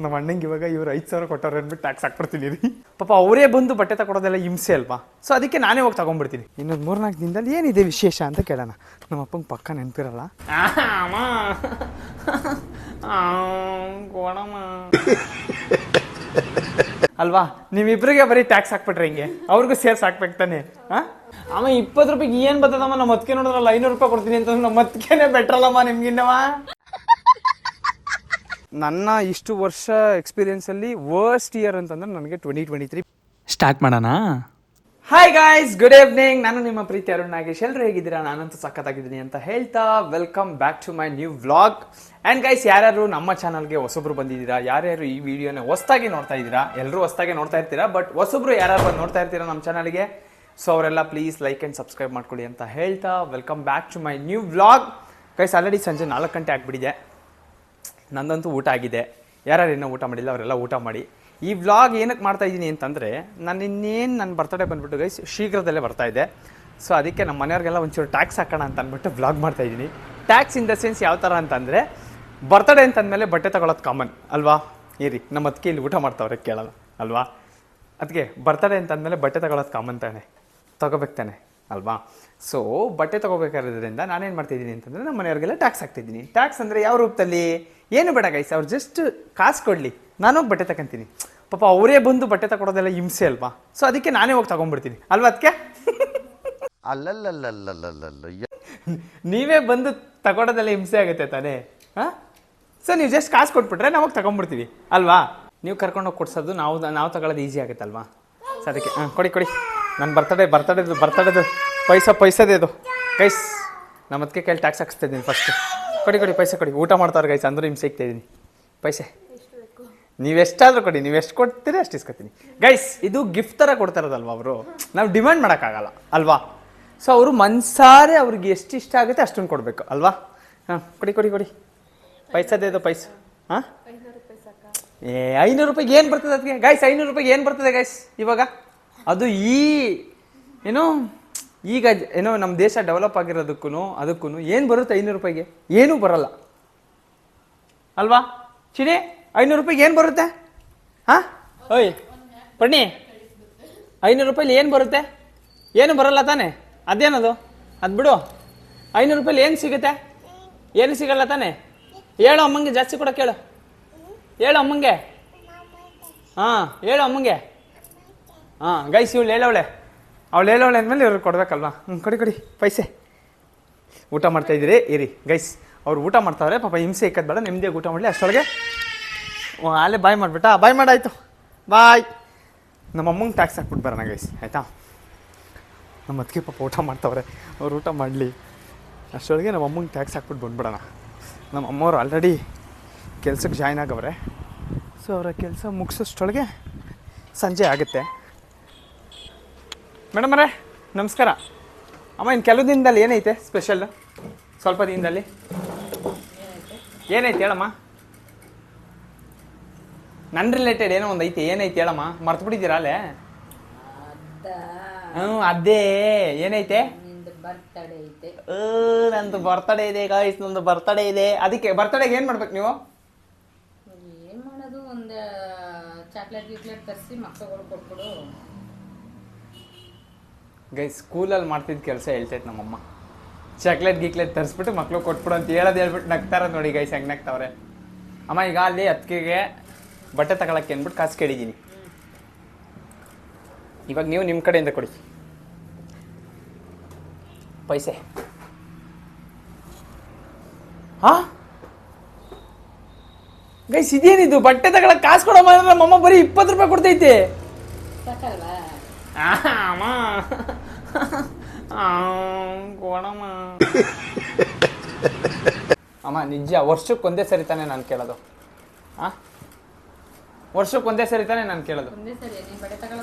ನಮ್ಮ ಅಣ್ಣಂಗೆ ಇವಾಗ ಇವ್ರು 5,000 ಕೊಟ್ಟವ್ರು ಅಂದ್ಬಿಟ್ಟು ಟ್ಯಾಕ್ಸ್ ಹಾಕ್ಬಿಡ್ತೀನಿ ರೀ. ಪಾಪ ಅವರೇ ಬಂದು ಬಟ್ಟೆ ತಗೊಳೋದೆಲ್ಲ ಹಿಂಸೆ ಅಲ್ವಾ, ಸೊ ಅದಕ್ಕೆ ನಾನೇ ಹೋಗಿ ತಗೊಂಡ್ಬಿಡ್ತೀನಿ. ಇನ್ನೊಂದು 3-4 ದಿನದಲ್ಲಿ ಏನಿದೆ ವಿಶೇಷ ಅಂತ ಕೇಳೋಣ. ನಮ್ಮ ಅಪ್ಪಂಗೆ ಪಕ್ಕ ನೆನಪಿರಲ್ಲ. ಅಲ್ವಾ, ನೀವಿಬ್ರಿಗೆ ಬರೀ ಟ್ಯಾಕ್ಸ್ ಹಾಕ್ಬಿಟ್ರೆ ಹಿಂಗೆ ಅವ್ರಿಗೂ ಸೇರ್ಸ್ ಹಾಕ್ಬೇಕು ತಾನೆ. ಅಮ್ಮ 20 ರೂಪಾಯಿಗೆ ಏನು ಬರ್ತದಮ್ಮ, ನಮ್ಮ ಅತ್ತಿಗೆ ನೋಡಿದ್ರಲ್ಲ 500 ರೂಪಾಯಿ ಕೊಡ್ತೀನಿ ಅಂತ. ನಮ್ಮ ಅತ್ತಿಗೆನೇ ಬೆಟ್ರಲ್ಲಮ್ಮ ನಿಮ್ಗಿನ್ನವ. ನನ್ನ ಇಷ್ಟು ವರ್ಷ ಎಕ್ಸ್ಪೀರಿಯನ್ಸಲ್ಲಿ ವರ್ಸ್ಟ್ ಇಯರ್ ಅಂತಂದ್ರೆ ನನಗೆ 2023. ಸ್ಟಾರ್ಟ್ ಮಾಡೋಣ. Hi guys, good evening. ನಾನು ನಿಮ್ಮ ಪ್ರೀತಿ ಅರುಣ್ ನಾಗೇಶ್. ಎಲ್ಲರೂ ಹೇಗಿದ್ದೀರಾ? ನಾನಂತೂ ಸಖತ್ತಾಗಿದ್ದೀನಿ ಅಂತ ಹೇಳ್ತಾ welcome back to my new vlog. And guys, ಯಾರ್ಯಾರು ನಮ್ಮ ಚಾನಲ್ಗೆ ಹೊಸಬ್ರು ಬಂದಿದ್ದೀರಾ, ಯಾರ್ಯಾರು ಈ ವಿಡಿಯೋನ ಹೊಸ್ದಾಗಿ ನೋಡ್ತಾ ಇದ್ದೀರಾ, ಎಲ್ಲರೂ ಹೊಸ್ದಾಗಿ ನೋಡ್ತಾ ಇರ್ತೀರಾ, ಬಟ್ ಹೊಸಬ್ರು ಯಾರ್ಯಾರು ಬಂದು ನೋಡ್ತಾ ಇರ್ತೀರಾ ನಮ್ಮ ಚಾನಲ್ಗೆ, ಸೊ ಅವರೆಲ್ಲ ಪ್ಲೀಸ್ ಲೈಕ್ ಆ್ಯಂಡ್ ಸಬ್ಸ್ಕ್ರೈಬ್ ಮಾಡ್ಕೊಳ್ಳಿ ಅಂತ ಹೇಳ್ತಾ welcome back to my new vlog. Guys, already ಸಂಜೆ 4 ಗಂಟೆ ಆಗಿಬಿಟ್ಟಿದೆ. ನಂದಂತೂ ಊಟ ಆಗಿದೆ. ಯಾರ್ಯಾರು ಇನ್ನೂ ಊಟ ಮಾಡಿಲ್ಲ ಅವರೆಲ್ಲ ಊಟ ಮಾಡಿ. ಈ ವ್ಲಾಗ್ ಏನಕ್ಕೆ ಮಾಡ್ತಾ ಇದ್ದೀನಿ ಅಂತಂದರೆ, ನಾನು ಇನ್ನೇನು ನನ್ನ ಬರ್ತಡೇ ಬಂದುಬಿಟ್ಟು ಗೈಸ್ ಶೀಘ್ರದಲ್ಲೇ ಬರ್ತಾ ಇದೆ. ಸೊ ಅದಕ್ಕೆ ನಮ್ಮ ಮನೆಯವ್ರಿಗೆಲ್ಲ ಒಂಚೂರು ಟ್ಯಾಕ್ಸ್ ಹಾಕೋಣ ಅಂತ ಅಂದ್ಬಿಟ್ಟು ವ್ಲಾಗ್ ಮಾಡ್ತಾ ಇದ್ದೀನಿ. ಟ್ಯಾಕ್ಸ್ ಇನ್ ದ ಸೆನ್ಸ್ ಯಾವ ಥರ ಅಂತಂದರೆ, ಬರ್ತಡೇ ಅಂತಂದಮೇಲೆ ಬಟ್ಟೆ ತಗೊಳ್ಳೋದು ಕಾಮನ್ ಅಲ್ವಾ. ಇರಿ, ನಮ್ಮ ಅದಕ್ಕೆ ಇಲ್ಲಿ ಊಟ ಮಾಡ್ತಾವ್ರೆ ಕೇಳಲ್ಲ ಅಲ್ವಾ. ಅದಕ್ಕೆ ಬರ್ತಡೇ ಅಂತಂದಮೇಲೆ ಬಟ್ಟೆ ತಗೊಳ್ಳೋದು ಕಾಮನ್ ತಾನೆ, ತಗೋಬೇಕು ತಾನೆ ಅಲ್ವಾ. ಸೊ ಬಟ್ಟೆ ತೊಗೋಬೇಕಾದ್ರಿಂದ ನಾನೇನು ಮಾಡ್ತಾಯಿದ್ದೀನಿ ಅಂತಂದರೆ, ನಮ್ಮ ಮನೆಯವ್ರಿಗೆಲ್ಲ ಟ್ಯಾಕ್ಸ್ ಹಾಕ್ತಿದ್ದೀನಿ. ಟ್ಯಾಕ್ಸ್ ಅಂದರೆ ಯಾವ ರೂಪದಲ್ಲಿ? ಏನು ಬೇಡ ಗೈಸ್, ಅವ್ರು ಜಸ್ಟ್ ಕಾಸು ಕೊಡಲಿ, ನಾನೋಗಿ ಬಟ್ಟೆ ತಗೊಂತೀನಿ. ಪಾಪ ಅವರೇ ಬಂದು ಬಟ್ಟೆ ತಗೊಳೋದೆಲ್ಲ ಹಿಂಸೆ ಅಲ್ವಾ, ಸೊ ಅದಕ್ಕೆ ನಾನೇ ಹೋಗಿ ತಗೊಂಡ್ಬಿಡ್ತೀನಿ ಅಲ್ವಾ. ಅದಕ್ಕೆ ನೀವೇ ಬಂದು ತಗೊಳೋದೆಲ್ಲ ಹಿಂಸೆ ಆಗುತ್ತೆ ತಾನೇ. ಸೊ ನೀವು ಜಸ್ಟ್ ಕಾಸು ಕೊಟ್ಬಿಟ್ರೆ ನಾವು ಹೋಗಿ ತಗೊಂಡ್ಬಿಡ್ತೀವಿ ಅಲ್ವಾ. ನೀವು ಕರ್ಕೊಂಡೋಗಿ ಕೊಡ್ಸೋದು, ನಾವು ತಗೊಳ್ಳೋದು ಈಸಿ ಆಗುತ್ತೆ ಅಲ್ವಾ. ಸೊ ಅದಕ್ಕೆ ಕೊಡಿ ನನ್ನ ಬರ್ತಡೇದು ಪೈಸದೇದು ಗೈಸ್. ನಮ್ಮ ಅದಕ್ಕೆ ಕೈಲಿ ಟ್ಯಾಕ್ಸ್ ಹಾಕ್ಸ್ತಾ ಇದ್ದೀನಿ ಫಸ್ಟ್. ಕೊಡಿ ಪೈಸೆ ಕೊಡಿ. ಊಟ ಮಾಡ್ತಾರೆ ಗೈಸ್, ಅಂದರೂ ಹಿಂಸೆ ಇಕ್ತಾ ಇದ್ದೀನಿ. ಪೈಸೆ ನೀವೆಷ್ಟಾದರೂ ಕೊಡಿ, ನೀವು ಎಷ್ಟು ಕೊಡ್ತೀರಿ ಅಷ್ಟು ಇಸ್ಕೊತೀನಿ ಗೈಸ್. ಇದು ಗಿಫ್ಟ್ ಥರ ಕೊಡ್ತಾರದಲ್ವ ಅವರು, ನಾವು ಡಿಮ್ಯಾಂಡ್ ಮಾಡೋಕ್ಕಾಗಲ್ಲ ಅಲ್ವಾ. ಸೊ ಅವರು ಮನ್ಸಾರೆ ಅವ್ರಿಗೆ ಎಷ್ಟು ಇಷ್ಟ ಆಗುತ್ತೆ ಅಷ್ಟೊಂದು ಕೊಡಬೇಕು ಅಲ್ವಾ. ಕೊಡಿ ಪೈಸದೇದು ಪೈಸೆ. 500 ರೂಪಾಯಿಗೆ ಏನು ಬರ್ತದೆ ಅದಕ್ಕೆ ಗೈಸ್? 500 ರೂಪಾಯಿಗೆ ಏನು ಬರ್ತದೆ ಗೈಸ್ ಇವಾಗ? ಅದು ಈಗ ನಮ್ಮ ದೇಶ ಡೆವಲಪ್ ಆಗಿರೋದಕ್ಕೂ ಏನು ಬರುತ್ತೆ 500 ರೂಪಾಯಿಗೆ? ಏನೂ ಬರಲ್ಲ ಅಲ್ವಾ. ಚಿನಿ, 500 ರೂಪಾಯಿಗೆ ಏನು ಬರುತ್ತೆ? ಓಯ್ ಪಣ್ಣಿ, 500 ರೂಪಾಯಿಲಿ ಏನು ಬರುತ್ತೆ? ಏನು ಬರಲ್ಲ ತಾನೆ. ಅದೇನದು? ಅದು ಬಿಡು. 500 ರೂಪಾಯಿಲಿ ಏನು ಸಿಗುತ್ತೆ? ಏನು ಸಿಗಲ್ಲ ತಾನೆ. ಹೇಳು ಅಮ್ಮಂಗೆ, ಜಾಸ್ತಿ ಕೂಡ ಕೇಳು. ಹೇಳು ಅಮ್ಮಂಗೆ. ಹೇಳು ಅಮ್ಮಂಗೆ. ಗೈಸ್, ಇವಳು ಹೇಳವಳೆ ಅಂದಮೇಲೆ ಇವ್ರಿಗೆ ಕೊಡ್ಬೇಕಲ್ವಾ. ಕೊಡಿ ಪೈಸೆ. ಊಟ ಮಾಡ್ತಾಯಿದ್ದೀರಿ, ಇರಿ ಗೈಸ್. ಅವ್ರು ಊಟ ಮಾಡ್ತಾವ್ರೆ, ಪಾಪ ಹಿಂಸೆ ಇಕ್ಕದ್ ಬೇಡ, ನೆಮ್ಮದಿಯಾಗಿ ಊಟ ಮಾಡಲಿ. ಅಷ್ಟೊಳಗೆ ಅಲ್ಲೇ ಬಾಯ್ ಮಾಡಿಬಿಟ್ಟ. ಬಾಯ್ ಮಾಡಾಯ್ತು, ಬಾಯ್. ನಮ್ಮ ಅಮ್ಮಂಗೆ ಟ್ಯಾಕ್ಸ್ ಹಾಕ್ಬಿಟ್ಟು ಬರೋಣ ಗೈಸ್, ಆಯಿತಾ. ನಮ್ಮ ಅದಕ್ಕೆ ಪಾಪ ಊಟ ಮಾಡ್ತಾವ್ರೆ, ಅವ್ರು ಊಟ ಮಾಡಲಿ. ಅಷ್ಟೊಳಗೆ ನಮ್ಮ ಅಮ್ಮಂಗೆ ಟ್ಯಾಕ್ಸ್ ಹಾಕ್ಬಿಟ್ಟು ಬಂದ್ಬಿಡೋಣ. ನಮ್ಮ ಅಮ್ಮವ್ರು ಆಲ್ರೆಡಿ ಕೆಲ್ಸಕ್ಕೆ ಜಾಯ್ನ್ ಆಗವ್ರೆ. ಸೊ ಅವರ ಕೆಲಸ ಮುಗಿಸೋಷ್ಟೊಳಗೆ ಸಂಜೆ ಆಗುತ್ತೆ. ಮೇಡಮರೇ ನಮಸ್ಕಾರ. ಅಮ್ಮ, ಇನ್ನು ಕೆಲವು ದಿನದಲ್ಲಿ ಏನೈತೆ ಸ್ಪೆಷಲ್? ಸ್ವಲ್ಪ ದಿನದಲ್ಲಿ ಏನೈತೆ ಹೇಳಮ್ಮ. ನನ್ನ ರಿಲೇಟೆಡ್ ಏನೋ ಒಂದು ಐತೆ, ಏನೈತೆ ಹೇಳಮ್ಮ. ಮರ್ತು ಬಿಟ್ಟಿದ್ದೀರಾ ಅಲ್ಲೇ? ಅದೇ ಏನೈತೆ? ನಂದು ಬರ್ತಡೇ ಇದೆ ಗಾಯ್ಸ್, ನಂದು ಬರ್ತಡೇ ಇದೆ. ಅದಕ್ಕೆ ಬರ್ತಡೇಗೆ ಏನು ಮಾಡ್ಬೇಕು ನೀವು? ಏನು ಮಾಡೋದು, ಒಂದು ಚಾಕ್ಲೇಟ್ ತರಿಸಿ ಮಕ್ಕಳು ಕೊಟ್ಬಿಡು ಗೈಸ್. ಸ್ಕೂಲಲ್ಲಿ ಮಾಡ್ತಿದ್ದ ಕೆಲಸ ಹೇಳ್ತೈತೆ ನಮ್ಮಮ್ಮ. ಚಾಕ್ಲೇಟ್ ತರಿಸ್ಬಿಟ್ಟು ಮಕ್ಳು ಕೊಟ್ಬಿಡು ಅಂತ ಹೇಳ್ಬಿಟ್ಟು ನಗ್ತಾರ ನೋಡಿ ಗೈಸ್, ಹೆಂಗೆ ನಗ್ತಾವ್ರೆ. ಅಮ್ಮ, ಈಗ ಅಲ್ಲಿ ಅತ್ತಿಗೆಗೆ ಬಟ್ಟೆ ತಗೊಳಕ್ಕೆ ಅಂದ್ಬಿಟ್ಟು ಕಾಸು ಕೇಳಿದ್ದೀನಿ. ಇವಾಗ ನೀವು ನಿಮ್ಮ ಕಡೆಯಿಂದ ಕೊಡಿ ಪೈಸೆ. ಗೈಸ್, ಇದೇನಿದು? ಬಟ್ಟೆ ತಗೊಳಕ್ಕೆ ಕಾಸು ಕೊಡೋ ನಮ್ಮಮ್ಮ ಬರೀ 20 ರೂಪಾಯಿ ಕೊಡ್ತೈತೆ. ಅಮ್ಮ ಕೊಡಮ್ಮ. ಅಮ್ಮ ನಿಜ, ವರ್ಷಕ್ಕೊಂದೇ ಸರಿ ತಾನೆ ನಾನು ಕೇಳೋದು. ವರ್ಷಕ್ಕೊಂದೇ ಸರಿ ತಾನೆ ನಾನು ಕೇಳೋದು.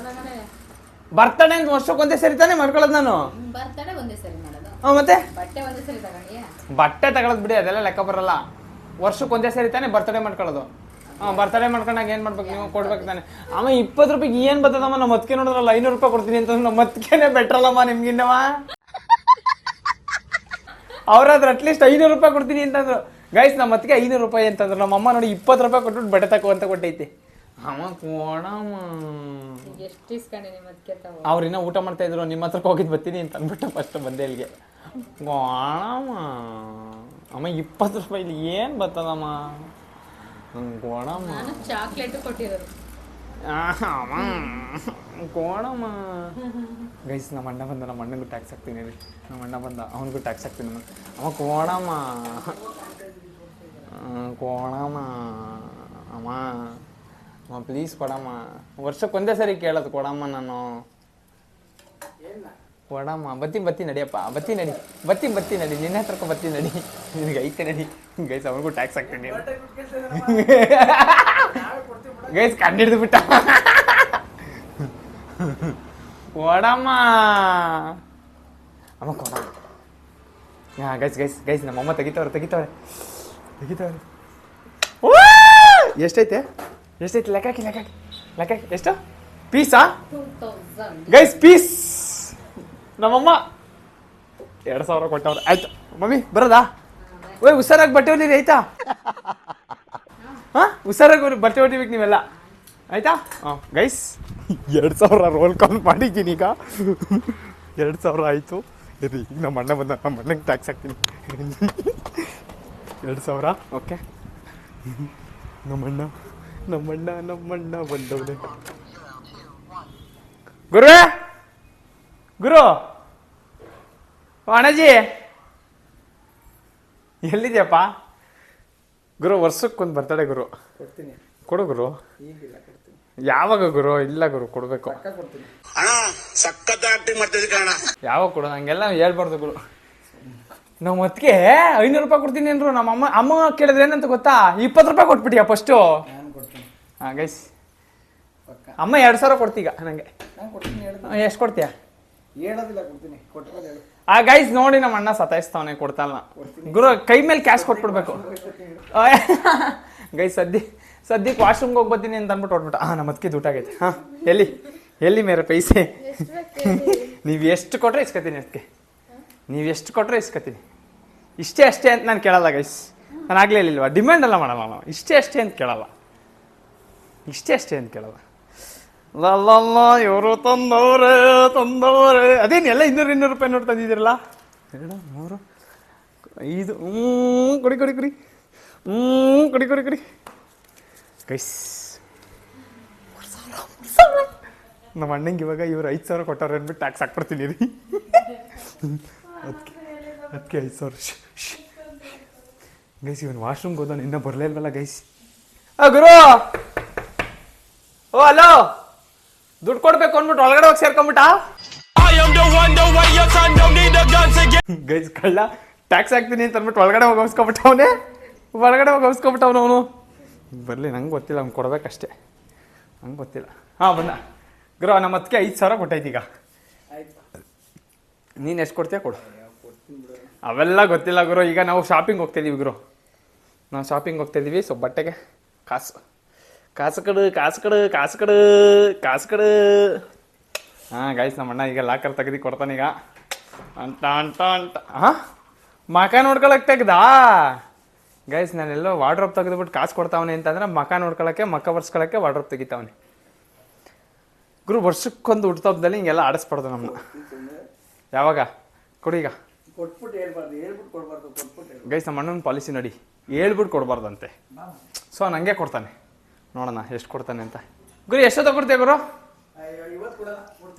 ಬರ್ತಡೇ ಅಂತ ವರ್ಷಕ್ಕೊಂದೇ ಸರಿ ತಾನೆ ಮಾಡ್ಕೊಳ್ಳೋದು ನಾನು. ಮತ್ತೆ ಬಟ್ಟೆ ತಗೊಳೋದು ಬಿಡಿ, ಅದೆಲ್ಲ ಲೆಕ್ಕ ಬರಲ್ಲ. ವರ್ಷಕ್ಕೊಂದೇ ಸರಿ ತಾನೆ ಬರ್ತಡೇ ಮಾಡ್ಕೊಳ್ಳೋದು. ಬರ್ತಡೇ ಮಾಡ್ಕೊಂಡಾಗ ಏನು ಮಾಡ್ಬೇಕು? ನೀವು ಕೊಡ್ಬೇಕು ತಾನೆ. ಅಮ್ಮ 20 ರೂಪಾಯಿಗೆ ಏನು ಬರ್ತದಮ್ಮ? ನಮ್ಮ ಅದಕ್ಕೆ ನೋಡಿದ್ರಲ್ಲ 500 ರೂಪಾಯಿ ಕೊಡ್ತೀನಿ ಅಂತ. ನಮ್ಮ ಅದಕ್ಕೇನೆ ಬೆಟ್ರಲ್ಲಮ್ಮ ನಿಮ್ಗಿನ್ನವ. ಅವ್ರಾದ್ರೆ ಅಟ್ಲೀಸ್ಟ್ 500 ರೂಪಾಯಿ ಕೊಡ್ತೀನಿ ಅಂತಂದ್ರು. ಗೈಸ್ ನಮ್ಮ ಅತ್ತಿಗೆ 500 ರೂಪಾಯಿ ಅಂತಂದ್ರೆ ನಮ್ಮ ಅಮ್ಮ ನೋಡಿ 20 ರೂಪಾಯಿ ಕೊಟ್ಬಿಟ್ಟು ಬಟ್ಟೆ ತಗೋ ಅಂತ ಕೊಟ್ಟೈತಿ. ಅಮ್ಮ ಕೊಡಮ್ಮ. ಎಷ್ಟು ಇಸ್ಕೊಂಡೆ ನಿಮ್ಮ ಅದಕ್ಕೆ ತಾವು? ಅವ್ರಿನ್ನ ಊಟ ಮಾಡ್ತಾ ಇದ್ರು, ನಿಮ್ಮ ಹತ್ರಕ್ಕೆ ಹೋಗಿದ್ದು ಬರ್ತೀನಿ ಅಂತ ಅಂದ್ಬಿಟ್ಟು ಫಸ್ಟ್ ಬಂದೆ ಇಲ್ಲಿಗೆ. ಕೊಡಮ್ಮ ಅಮ್ಮ 20 ರೂಪಾಯಿ ಇಲ್ಲಿ ಏನು ಬರ್ತದಮ್ಮ? ಕೊಡಮ್ಮ. ನಾನು ಚಾಕ್ಲೇಟ್ ಕೊಟ್ಟಿರೋದು. ಅಮ್ಮ ಕೊಡಮ್ಮ. ಗೈಸ್ ನಮ್ಮ ಅಣ್ಣ ಬಂದ, ನಮ್ಮ ಅಣ್ಣಗೂ ಟ್ಯಾಕ್ಸ್ ಹಾಕ್ತೀನಿ ರೀ. ನಮ್ಮ ಅಣ್ಣ ಬಂದ, ಅವನಿಗೂ ಟ್ಯಾಕ್ಸ್ ಹಾಕ್ತೀನಿ. ಅಮ್ಮ ಕೊಡಮ್ಮ. ಕೊಡಮ್ಮ ಅಮ್ಮ. ಅಮ್ಮ ಪ್ಲೀಸ್ ಕೊಡಮ್ಮ. ವರ್ಷಕ್ಕೆ ಒಂದೇ ಸರಿ ಕೇಳೋದು ಕೊಡಮ್ಮ ನಾನು. ಕೊಡಮ್ಮ. ಬತ್ತಿ ನಡಿಯಪ್ಪ, ಬತ್ತಿ ನಡಿ ನಿನ್ನ ಹತ್ರಕ್ಕೆ ಬತ್ತಿ ನಡಿ. ನಿನಗೆ ಐತೆ ನಡಿ. ಗೈಸ್ ಅವ್ರಿಗೂ ಟ್ಯಾಕ್ಸ್ ಹಾಕ್ತೀನಿ. ಗೈಸ್ ಕಂಡಿಡ್ದು ಬಿಟ್ಟ. ಕೊಡಮ್ಮ ಅಮ್ಮ ಕೊಡಮ್ಮ. ಹಾಂ ಗೈಸ್ ನಮ್ಮಮ್ಮ ತೆಗಿತವ್ರೆ. ಎಷ್ಟೈತೆ ಲೆಕ್ಕಾಕಿ ಎಷ್ಟು ಪೀಸಾ? 2000 guys piece. ನಮ್ಮಮ್ಮ 2000 ಕೊಟ್ಟವ್ರೆ. ಆಯ್ತು ಮಮ್ಮಿ ಬರೋದಾ? ಓಯ್ ಹುಷಾರಾಗಿ ಬಟ್ಟೆ ಹೊಲಿರಿ ಆಯ್ತಾ? ಹಾಂ ಹುಷಾರಾಗಿ ಬಟ್ಟೆ ಹೊಲಿಬೇಕು ನೀವೆಲ್ಲ ಆಯ್ತಾ? ಹಾಂ ಗೈಸ್ 2000 ರೋಲ್ ಕಾಲ್ ಮಾಡಿದ್ದೀನಿ. ಈಗ 2000 ಆಯಿತು. ಇರಿ ಈಗ ನಮ್ಮ ಅಣ್ಣ ಬಂದ, ನಮ್ಮ ಅಣ್ಣಂಗೆ ಟ್ಯಾಕ್ಸ್ ಹಾಕ್ತೀನಿ. 2000 ಓಕೆ. ನಮ್ಮಣ್ಣ ಬಂದವ್ರೆ. ಗುರು ಅಣ್ಣಜಿ ಎಲ್ಲಿದ್ಯಪ್ಪ? ಗುರು ವರ್ಷಕ್ಕೊಂದು ಬರ್ತಡೆ ಗುರು. ಕೊಡು ಗುರು. ಯಾವಾಗ ಗುರು? ಇಲ್ಲ ಗುರು ಕೊಡ್ಬೇಕು. ಯಾವಾಗ ಕೊಡು? ನಂಗೆಲ್ಲ ಹೇಳ್ಬಾರ್ದು ಗುರು. ನಾವು ಮತ್ತಿಗೆ 500 ರೂಪಾಯಿ ಕೊಡ್ತೀನಿ ಅಂದ್ರು. ನಮ್ಮ ಅಮ್ಮ ಕೇಳಿದ್ರೆ ಏನಂತ ಗೊತ್ತಾ? 20 ರೂಪಾಯಿ ಕೊಟ್ಬಿಟ್ಟಿಯಾ ಫಸ್ಟು? ಹಾಂ ಗೈಸ್ ಅಮ್ಮ 2000 ಕೊಡ್ತೀಗ ನನಗೆ. ಎಷ್ಟು ಕೊಡ್ತೀಯ? ಆ ಗೈಸ್ ನೋಡಿ ನಮ್ಮ ಅಣ್ಣ ಸತಾಯಿಸ್ತಾವನೆ, ಕೊಡ್ತಾನ ಗುರು. ಕೈ ಮೇಲೆ ಕ್ಯಾಶ್ ಕೊಟ್ಬಿಡ್ಬೇಕು ಗೈಸ್. ಸದ್ಯಕ್ಕೆ ವಾಶ್ರೂಮ್ಗೆ ಹೋಗಿ ಬರ್ತೀನಿ ಅಂತ ಅಂದ್ಬಿಟ್ಟು ಹೊಟ್ಬಿಟ್ಟ. ನಮ್ಮ ಅದಕ್ಕೆ ದುಡ್ಡು ಆಗೈತೆ. ಹಾಂ ಎಲ್ಲಿ ಮೇರೆ ಪೈಸೆ? ನೀವು ಎಷ್ಟು ಕೊಟ್ರೆ ಇಸ್ಕೊತೀನಿ. ಅದಕ್ಕೆ ನೀವು ಎಷ್ಟು ಕೊಟ್ಟರೆ ಇಸ್ಕೊತೀನಿ. ಇಷ್ಟೇ ಅಂತ ನಾನು ಕೇಳಲ್ಲ ಗೈಸ್. ನಾನು ಆಗಲೇ ಹೇಳಿಲ್ವಾ, ಡಿಮ್ಯಾಂಡ್ ಎಲ್ಲ ಮಾಡಲ್ಲ ನಾವು. ಇಷ್ಟೇ ಅಂತ ಕೇಳಲ್ಲ. ಲಲ್ಲ ಇವರು ತಂದವ್ರೆ ಅದೇನು ಎಲ್ಲ 200 ರೂಪಾಯಿ ನೋಟ್ ತಂದಿದ್ದೀರಲ್ಲ? 2 3 5 ಕೊಡಿ ಗೈಸ್. ನಮ್ಮ ಅಣ್ಣಂಗೆ ಇವಾಗ ಇವ್ರು 5000 ಕೊಟ್ಟವ್ರೆ ಅಂದ್ಬಿಟ್ಟು ಟ್ಯಾಕ್ಸ್ ಹಾಕ್ಬಿಡ್ತೀನಿ ರೀ. ಅದಕ್ಕೆ 5000 ಗೈಸ್. ಇವನು ವಾಶ್ರೂಮ್ಗೆ ಹೋದ, ಇನ್ನೂ ಬರಲೇ ಇಲ್ವಲ್ಲ ಗೈಸ್. ಗುರು ಓ ಹಲೋ, ದುಡ್ಡು ಕೊಡ್ಬೇಕು ಅಂದ್ಬಿಟ್ಟು ಒಳಗಡೆ ಹೋಗಿ ಸೇರ್ಕೊಂಬಿಟ್ಟ ಗೈಸ್. ಕಳ್ಳ ಟ್ಯಾಕ್ಸ್ ಹಾಕ್ತೀನಿ ಅಂತ ಅಂದ್ಬಿಟ್ಟು ಒಳಗಡೆ ಹೋಗಿ ಹೊಸ್ಕೊಬಿಟ್ಟವನು. ಅವನು ಬರಲಿ, ನಂಗೆ ಗೊತ್ತಿಲ್ಲ, ಅವ್ನು ಕೊಡ್ಬೇಕಷ್ಟೇ, ನಂಗೆ ಗೊತ್ತಿಲ್ಲ. ಹಾಂ ಬಂದ ಗುರು. ನಮ್ಮ ಅದಕ್ಕೆ 5000 ಕೊಟ್ಟೈತಿ. ಈಗ ನೀನು ಎಷ್ಟು ಕೊಡ್ತೀಯ ಕೊಡು. ಅವೆಲ್ಲ ಗೊತ್ತಿಲ್ಲ ಗುರು. ಈಗ ನಾವು ಶಾಪಿಂಗ್ ಹೋಗ್ತಾಯಿದ್ದೀವಿ ಗುರು. ಸೊ ಬಟ್ಟೆಗೆ ಕಾಸು ಕಡು. ಹಾಂ ಗೈಸ್ ನಮ್ಮ ಅಣ್ಣ ಈಗ ಲಾಕರ್ ತೆಗೆದು ಕೊಡ್ತಾನೆ. ಈಗ ಅಂಟ ಹಾಂ ಮಕ ನೋಡ್ಕೊಳಕ್ಕೆ ತೆಗ್ದಾ ಗೈಸ್? ನಾನೆಲ್ಲೋ ವಾರ್ಡ್ರೋಬ್ ತೆಗೆದುಬಿಟ್ಟು ಕಾಸು ಕೊಡ್ತಾವನೆ ಅಂತಂದ್ರೆ ಮಕ ನೋಡ್ಕೊಳಕ್ಕೆ, ಮಕ ಬರ್ಸ್ಕೊಳಕ್ಕೆ ವಾರ್ಡ್ರೋಬ್ ತೆಗಿತಾವನೆ ಗುರು. ವರ್ಷಕ್ಕೊಂದು ಹುಟ್ಟುಹಬ್ಬದಲ್ಲಿ ಹಿಂಗೆಲ್ಲ ಆಡಿಸ್ಬಾರ್ದು ನಮ್ಮನ್ನ. ಯಾವಾಗ ಕೊಡಿ ಈಗ ಗೈಸ್. ನಮ್ಮ ಅಣ್ಣನ ಪಾಲಿಸಿ ನೋಡಿ, ಹೇಳ್ಬಿಟ್ಟು ಕೊಡ್ಬಾರ್ದಂತೆ. ಸೊ ನನಗೆ ಕೊಡ್ತಾನೆ, ನೋಡೋಣ ಎಷ್ಟು ಕೊಡ್ತಾನೆ ಅಂತ. ಗುರು ಎಷ್ಟೊತ್ತ ಕೊಡ್ತೀಯ ಗುರು?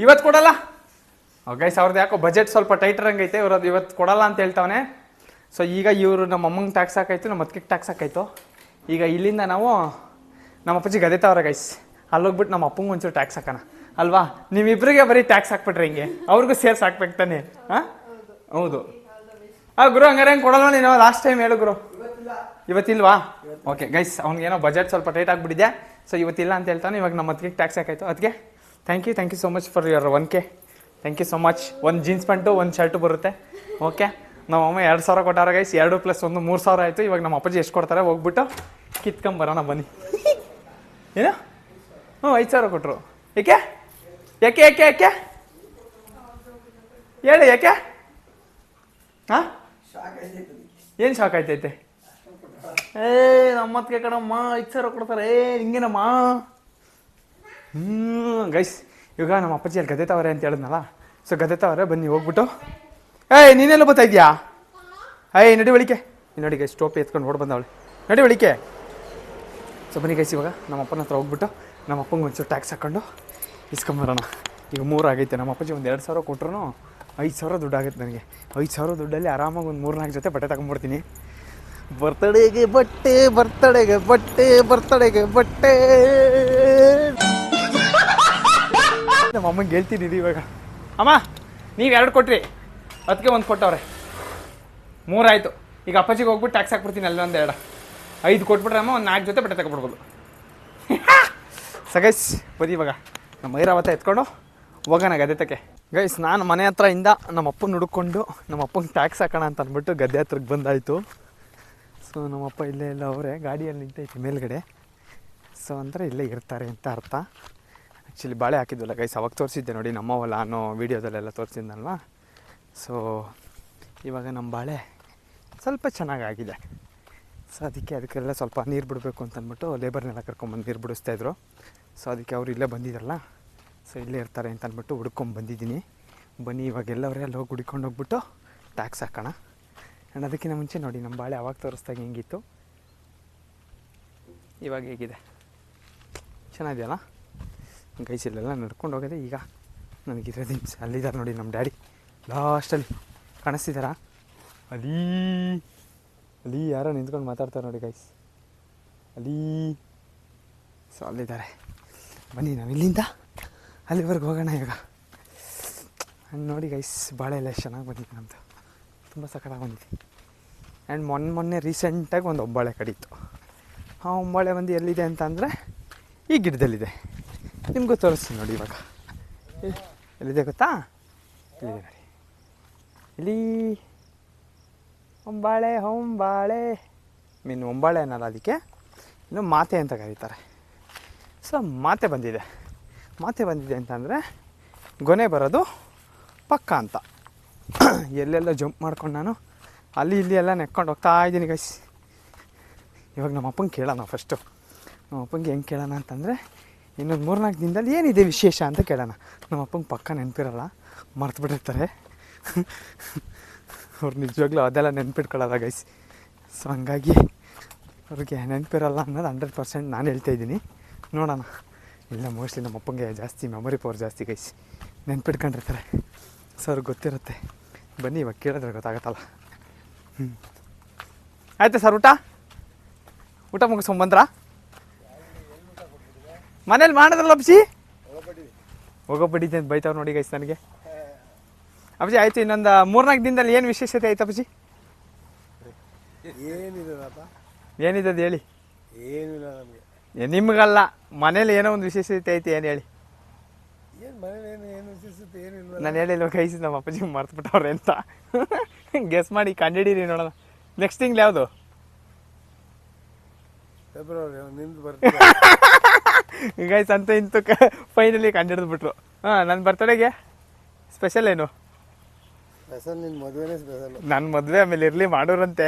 ಇವತ್ತು ಕೊಡಲ್ಲ ಗೈಸ್. ಅವ್ರದ್ದು ಯಾಕೋ ಬಜೆಟ್ ಸ್ವಲ್ಪ ಟೈಟರ್ ಹಂಗೈತೆ. ಇವ್ರದ್ದು ಇವತ್ತು ಕೊಡಲ್ಲ ಅಂತ ಹೇಳ್ತಾವನೆ. ಸೊ ಈಗ ಇವರು ನಮ್ಮ ಅಮ್ಮಂಗೆ ಟ್ಯಾಕ್ಸ್ ಹಾಕಾಯ್ತು, ನಮ್ಮ ಅದಕ್ಕೆ ಟ್ಯಾಕ್ಸ್ ಹಾಕಾಯ್ತು. ಈಗ ಇಲ್ಲಿಂದ ನಾವು ನಮ್ಮ ಅಪ್ಪಾಜಿ ಗದೆತಾವ್ರೆ ಗೈಸ್. ಅಲ್ಲೋಗ್ಬಿಟ್ಟು ನಮ್ಮ ಅಪ್ಪಂಗೆ ಒಂಚೂರು ಟ್ಯಾಕ್ಸ್ ಹಾಕೋಣ ಅಲ್ವಾ? ನೀವಿಬ್ಬರಿಗೆ ಬರೀ ಟ್ಯಾಕ್ಸ್ ಹಾಕ್ಬಿಟ್ರೆ ಹಿಂಗೆ, ಅವ್ರಿಗೂ ಸೇರ್ಸಿ ಹಾಕ್ಬೇಕು ತಾನೆ? ಹಾಂ ಹೌದು. ಗುರು ಹಂಗಾರೆ ಹೆಂಗೆ ಕೊಡಲ್ಲ ನೀನು? ಲಾಸ್ಟ್ ಟೈಮ್ ಹೇಳು ಗುರು. ಇವತ್ತಿಲ್ವಾ? ಓಕೆ ಗೈಸ್, ಅವ್ನಿಗೇನೋ ಬಜೆಟ್ ಸ್ವಲ್ಪ ಟೈಟ್ ಆಗಿಬಿಟ್ಟಿದೆ. ಸೊ ಇವತ್ತಿಲ್ಲ ಅಂತ ಹೇಳ್ತಾನೆ. ಇವಾಗ ನಮ್ಮ ಅದಕ್ಕೆ ಟ್ಯಾಕ್ಸ್ ಹಾಕಾಯ್ತು. ಅದಕ್ಕೆ thank you so much for your 1K. Thank you so much. ಒಂದು ಜೀನ್ಸ್ ಪ್ಯಾಂಟು, ಒಂದು ಶರ್ಟು ಬರುತ್ತೆ. ಓಕೆ, ನಮ್ಮ ಅಮ್ಮ 2000 ಕೊಟ್ಟಾರ ಗೈಸ್. 2 + 1 3000 ಆಯಿತು. ಇವಾಗ ನಮ್ಮ ಅಪ್ಪಾಜಿ ಎಷ್ಟು ಕೊಡ್ತಾರೆ ಹೋಗ್ಬಿಟ್ಟು ಕಿತ್ಕೊಂಬರೋಣ ಬನ್ನಿ. ಏನು? 5000 ಕೊಟ್ಟರು. ಏಕೆ ಹೇಳಿ, ಯಾಕೆ? ಹಾಂ ಏನು ಶಾಕ್ ಆಯ್ತೈತೆ? ನಮ್ಮತ್ಗೆ ಕಣಮ್ಮ 5,000 ಕೊಡ್ತಾರೆ ಹಿಂಗೇನಮ್ಮ. ಗೈಸ್ ಇವಾಗ ನಮ್ಮ ಅಪ್ಪಾಜಿ ಅಲ್ಲಿ ಗದ್ದೆ ತಾವರೆ ಅಂತ ಹೇಳಿದ್ನಲ್ಲ, ಸೊ ಗದ್ದೆ ತಾವರೆ ಬನ್ನಿ ಹೋಗ್ಬಿಟ್ಟು. ನೀನೆಲ್ಲ ಬರ್ತಾ ಇದೆಯಾ? ನಡಿ ಒಳಿಕೆ. ನೋಡಿ ಗೈಸ್ ಟೋಪಿ ಎತ್ಕೊಂಡು ಓಡ್ ಬಂದವಳೆ, ನಡಿ ಒಳಿಕೆ. ಸೊ ಬನ್ನಿ ಗೈಸ್ ಇವಾಗ ನಮ್ಮ ಅಪ್ಪನ ಹತ್ರ ಹೋಗ್ಬಿಟ್ಟು ನಮ್ಮ ಅಪ್ಪಂಗೆ ಒಂಚೂರು ಟ್ಯಾಕ್ಸ್ ಹಾಕ್ಕೊಂಡು ಇಸ್ಕೊಂಬರೋಣ. ಈಗ 3 ಆಗೈತೆ. ನಮ್ಮ ಅಪ್ಪಾಜಿ ಒಂದು 2,000 ಕೊಟ್ರು 5,000 ದುಡ್ಡು ಆಗುತ್ತೆ ನನಗೆ. 5,000 ದುಡ್ಡಲ್ಲಿ ಆರಾಮಾಗಿ ಒಂದು 3-4 ಜೊತೆ ಬಟ್ಟೆ ತಗೊಂಡ್ಬಿಡ್ತೀನಿ. ಬರ್ತಡೆಗೆ ಬಟ್ಟೆ, ಬರ್ತಡೆಗೆ ಬಟ್ಟೆ, ಬರ್ತಡೆಗೆ ಬಟ್ಟೆ. ನಮ್ಮ ಅಮ್ಮಂಗೆ ಹೇಳ್ತೀನಿ ಇವಾಗ, ಅಮ್ಮ ನೀವು 2 ಕೊಟ್ರಿ, ಅದಕ್ಕೆ 1 ಕೊಟ್ಟವ್ರೆ, 3 ಆಯಿತು. ಈಗ ಅಪ್ಪಾಜಿಗೆ ಹೋಗ್ಬಿಟ್ಟು ಟ್ಯಾಕ್ಸ್ ಹಾಕ್ಬಿಡ್ತೀನಿ ಅಲ್ಲ, 1 5 ಕೊಟ್ಬಿಟ್ರೆ ಅಮ್ಮ ಒಂದು 4 ಜೊತೆ ಬಟ್ಟೆ ತಗೊಬಿಡ್ಬೋದು. ಗೈಸ್ ಬರೀ ಇವಾಗ ನಮ್ಮ ಐರಾವತ ಎತ್ಕೊಂಡು ಹೋಗೋಣ ಗದ್ದೆ. ಗೈಸ್ ನಾನು ಮನೆ ಹತ್ರದಿಂದ ನಮ್ಮ ಅಪ್ಪನ ಹುಡ್ಕೊಂಡು ನಮ್ಮ ಅಪ್ಪಂಗೆ ಟ್ಯಾಕ್ಸ್ ಹಾಕೋಣ ಅಂತ ಅಂದ್ಬಿಟ್ಟು ಗದ್ದೆ ಹತ್ರಕ್ಕೆ ಬಂದಾಯಿತು. ಸೊ ನಮ್ಮಪ್ಪ ಇಲ್ಲೇ ಎಲ್ಲ ಅವರೇ ಗಾಡಿಯಲ್ಲಿ ನಿಂತೈತೆ ಮೇಲ್ಗಡೆ. ಸೊ ಅಂದರೆ ಇಲ್ಲೇ ಇರ್ತಾರೆ ಅಂತ ಅರ್ಥ. ಆ್ಯಕ್ಚುಲಿ ಬಾಳೆ ಹಾಕಿದ್ವಲ್ಲ ಗೈಸ್, ಅವಾಗ ತೋರಿಸಿದ್ದೆ ನೋಡಿ ನಮ್ಮವಲ್ಲ ಅನ್ನೋ ವೀಡಿಯೋದಲ್ಲೆಲ್ಲ ತೋರಿಸಿದ್ನಲ್ವ. ಸೊ ಇವಾಗ ನಮ್ಮ ಬಾಳೆ ಸ್ವಲ್ಪ ಚೆನ್ನಾಗಾಗಿದೆ. ಸೊ ಅದಕ್ಕೆಲ್ಲ ಸ್ವಲ್ಪ ನೀರು ಬಿಡಬೇಕು ಅಂತ ಅಂದ್ಬಿಟ್ಟು ಲೇಬರ್ನೆಲ್ಲ ಕರ್ಕೊಂಬಂದು ನೀರು ಬಿಡಿಸ್ತಾಯಿದ್ರು. ಸೊ ಅದಕ್ಕೆ ಅವ್ರು ಇಲ್ಲೇ ಬಂದಿದ್ದಾರಲ್ಲ, ಸೊ ಇಲ್ಲೇ ಇರ್ತಾರೆ ಅಂತ ಅಂದ್ಬಿಟ್ಟು ಹುಡ್ಕೊಂಬಂದಿದ್ದೀನಿ. ಬನ್ನಿ ಇವಾಗ ಎಲ್ಲವರೇ ಅಲ್ಲಿ ಹೋಗಿ ಹುಡ್ಕೊಂಡು ಹೋಗ್ಬಿಟ್ಟು ಟ್ಯಾಕ್ಸ್ ಹಾಕೋಣ. ಆ್ಯಂಡ್ ಅದಕ್ಕಿಂತ ಮುಂಚೆ ನೋಡಿ ನಮ್ಮ ಬಾಳೆ ಅವಾಗ ತೋರಿಸ್ದಾಗ ಹೆಂಗಿತ್ತು, ಇವಾಗ ಹೇಗಿದೆ, ಚೆನ್ನಾಗಿದೆಯಲ್ಲ ಗೈಸ್. ಇಲ್ಲೆಲ್ಲ ನಡ್ಕೊಂಡು ಹೋಗೋದೆ. ಈಗ ನನಗಿರೋದು ನಿಮಿಷ ಅಲ್ಲಿದ್ದಾರೆ ನೋಡಿ ನಮ್ಮ ಡ್ಯಾಡಿ ಲಾಸ್ಟಲ್ಲಿ ಕಾಣಿಸ್ತಿದ್ದಾರಾ, ಅಲ್ಲಿ ಯಾರೋ ನಿಂತ್ಕೊಂಡು ಮಾತಾಡ್ತಾರೆ ನೋಡಿ ಗೈಸ್, ಅಲ್ಲಿ. ಸೊ ಅಲ್ಲಿದ್ದಾರೆ. ಬನ್ನಿ ನಾವು ಇಲ್ಲಿಂದ ಅಲ್ಲಿವರೆಗೆ ಹೋಗೋಣ ಇವಾಗ. ನೋಡಿ ಗೈಸ್ ಬಾಳೆ ಎಲ್ಲ ಎಷ್ಟು ಚೆನ್ನಾಗಿ ಬಂದಿದೆ ನಮ್ಮದು, ತುಂಬ ಸಖತ್ತಾಗಿ ಬಂದಿದೆ. ಆ್ಯಂಡ್ ಮೊನ್ನೆ ರೀಸೆಂಟಾಗಿ ಒಂದು ಒಬ್ಬಾಳೆ ಕಡಿತು. ಆ ಒಂಬಾಳೆ ಬಂದು ಎಲ್ಲಿದೆ ಅಂತ ಅಂದರೆ ಈ ಗಿಡದಲ್ಲಿದೆ. ನಿಮಗೂ ತೋರಿಸ್ತೀನಿ ನೋಡಿ ಇವಾಗ. ಎಲ್ಲಿದೆ ಗೊತ್ತಾ? ಇಲ್ಲಿದೆ ನೋಡಿ, ಇಲ್ಲಿ ಹೊಂಬಾಳೆ ಮೀನು ಒಂಬಾಳೆ ಅನ್ನಲ್ಲ, ಅದಕ್ಕೆ ಇನ್ನು ಮಾತೆ ಅಂತ ಕರೀತಾರೆ. ಸೊ ಮಾತೆ ಬಂದಿದೆ ಅಂತಂದರೆ ಗೊನೆ ಬರೋದು ಪಕ್ಕ ಅಂತ. ಎಲ್ಲೆಲ್ಲ ಜಂಪ್ ಮಾಡ್ಕೊಂಡು ನಾನು ಅಲ್ಲಿ ಇಲ್ಲಿ ಎಲ್ಲ ನೆಕ್ಕೊಂಡು ಹೋಗ್ತಾ ಇದ್ದೀನಿ ಗೈಸ್. ಇವಾಗ ನಮ್ಮ ಅಪ್ಪಂಗೆ ಕೇಳೋಣ ಫಸ್ಟು. ನಮ್ಮ ಅಪ್ಪಂಗೆ ಹೆಂಗೆ ಕೇಳೋಣ ಅಂತಂದರೆ, ಇನ್ನೊಂದು 3-4 ದಿನದಲ್ಲಿ ಏನಿದೆ ವಿಶೇಷ ಅಂತ ಕೇಳೋಣ. ನಮ್ಮ ಅಪ್ಪಂಗೆ ಪಕ್ಕ ನೆನಪಿರಲ್ಲ, ಮರ್ತು ಬಿಟ್ಟಿರ್ತಾರೆ ಅವ್ರು. ನಿಜವಾಗ್ಲೂ ಅದೆಲ್ಲ ನೆನ್ಪಿಟ್ಕೊಳ್ಳೋಲ್ಲ ಗೈಸ್. ಸೊ ಹಂಗಾಗಿ ಅವ್ರಿಗೆ ನೆನಪಿರಲ್ಲ ಅನ್ನೋದು 100% ನಾನು ಹೇಳ್ತಾಯಿದ್ದೀನಿ. ನೋಡೋಣ. ಇಲ್ಲ ಮೋಸ್ಟ್ಲಿ ನಮ್ಮ ಅಪ್ಪಂಗೆ ಜಾಸ್ತಿ ಮೆಮೊರಿ ಪವರ್ ಜಾಸ್ತಿ ಗೈಸ್, ನೆನ್ಪಿಟ್ಕೊಂಡಿರ್ತಾರೆ. ಸೊ ಅವ್ರಿಗೆ ಗೊತ್ತಿರುತ್ತೆ. ಬನ್ನಿ ಇವಾಗ ಕೇಳಿದ್ರೆ ಗೊತ್ತಾಗತ್ತಲ್ಲ. ಆಯ್ತಾ ಸರ್ ಊಟ ಮುಗಿಸ್ಕೊಂಬಂದ್ರಾ? ಮನೇಲಿ ಮಾಡೋದಲ್ಲ ಅಪ್ಸಿ, ಹೋಗೋಬಿಟ್ಟಿದ್ದೆ ಅಂತ ಬೈತಾವ್ ನೋಡಿ ಗೈಸ್ ನನಗೆ. ಅಪ್ಪಾಜಿ ಆಯಿತು, ಇನ್ನೊಂದು 3-4 ದಿನದಲ್ಲಿ ಏನು ವಿಶೇಷತೆ ಆಯ್ತು ಅಪ್ಪಾಜಿ? ಏನಿದೆ ಅದು ಹೇಳಿ. ಏನಿಲ್ಲ ನಮಗೆ, ನಿಮಗಲ್ಲ, ಮನೇಲಿ ಏನೋ ಒಂದು ವಿಶೇಷತೆ ಐತೆ, ಏನು ಹೇಳಿ. ಏನು ವಿಶೇಷತೆ ಏನಿಲ್ಲ. ನಾನು ಹೇಳಿಲ್ವ ಗೈಸ್, ನಮ್ಮ ಅಪ್ಪಾಜಿ ಮರ್ತುಬಿಟ್ಟವ್ರೆ ಅಂತ. ಗೆಸ್ ಮಾಡಿ ಕಂಡಿಡೀರಿ ನೋಡೋಣ. ನೆಕ್ಸ್ಟ್ ತಿಂಗ್ಳು ಯಾವುದು? ಫೆಬ್ರವರಿ ನಿಂದು ಬರ್ತದೆ ಗೈಸ್ ಅಂತ ಇಂತು ಫೈನಲಿ ಕಂಡಿಡಿದ್ಬಿಟ್ರು. ನನ್ನ ಬರ್ತಡೆಗೆ ಸ್ಪೆಷಲ್ ಏನು? ಸ್ಪೆಷಲ್ ನಿನ್ನ ಮದುವೆನೇ ಸ್ಪೆಷಲ್. ನನ್ನ ಮದುವೆ ಆಮೇಲೆ ಇರಲಿ ಮಾಡೋರಂತೆ.